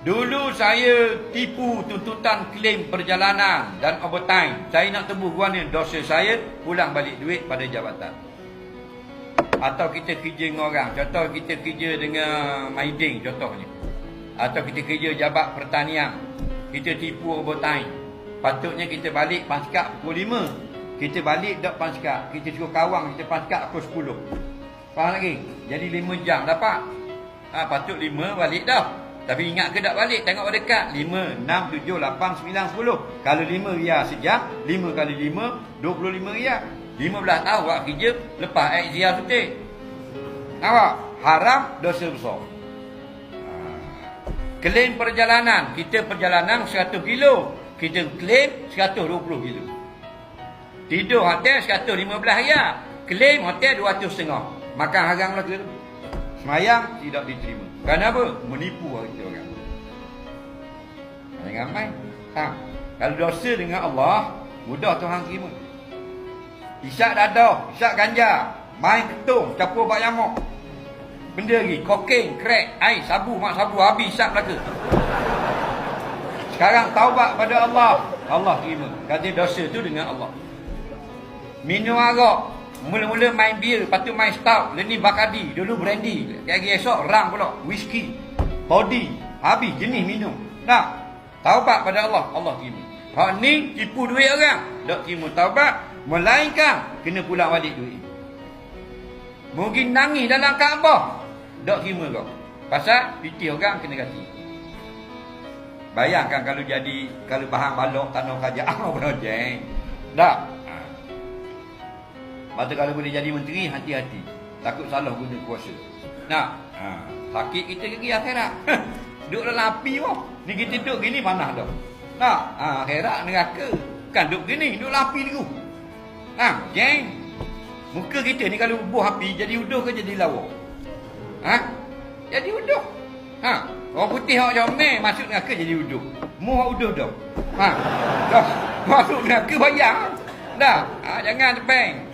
Dulu saya tipu tuntutan klaim perjalanan dan overtime. Saya nak tebus guana dosa saya, pulang balik duit pada jabatan. Atau kita kerja dengan orang. Contoh kita kerja dengan Maiding contohnya. Atau kita kerja jabat pertanian. Kita tipu overtime. Patutnya kita balik paskak pukul 5. Kita balik dok paskak. Kita suruh kawang kita paskak pukul 10. Faham lagi? Jadi 5 jam dapat. Patut 5 balik dah. Tapi ingat ke tak balik? Tengok pada dekat. 5, 6, 7, 8, 9, 10. Kalau 5 riyal sejam, 5 kali 5, 25 riyal. 15 tahun buat kerja, lepas XZR suntik. Nampak? Haram, dosa besar. Klaim perjalanan. Kita perjalanan 100 kilo. Kita klaim 120 kilo. Tidur hotel 115 riyal. Klaim hotel 200,5. Makan haram lah tu. Semayang tidak diterima. Kenapa? Menipu kita orang. Jangan main. Kalau dosa dengan Allah, mudah Tuhan terima. Isyak dadah, isyak ganja, main ketung, campur bak yamuk. Benda lagi, kokain, crack, ais, sabu, mak sabu, habis isyak belaka. Sekarang taubat pada Allah, Allah terima. Kata dosa tu dengan Allah. Minum arak. Mula-mula main bir, lepas tu main stout, lepas ni Bacardi, dulu brandy, lagi esok ram pula, whisky, toddy, habis jenis minum. Nah, taubat pada Allah, Allah terima. Hak ni tipu duit orang, tak terima taubat, melainkan kena pulang balik duit. Mungkin nangis dalam Kaabah, tak terima kau. Pasal pitih orang kena kasih. Bayangkan kalau bahan balok tanah kerajaan berojeng. Tak. Maka kalau boleh jadi menteri, hati-hati. Takut salah guna kuasa. Nah, sakit kita pergi akhirat. Duduk dalam api pun. Ni kita duduk gini panas dah. Nah, akhirat neraka. Kan duduk gini, duduk dalam api dulu. Nah, geng. Muka kita ni kalau buah api, jadi uduh ke jadi lawa? Jadi uduh. Orang putih hak comel, masuk neraka jadi uduh. Mu hak uduh dah. Dah, masuk neraka bayang. Dah, jangan tepeng.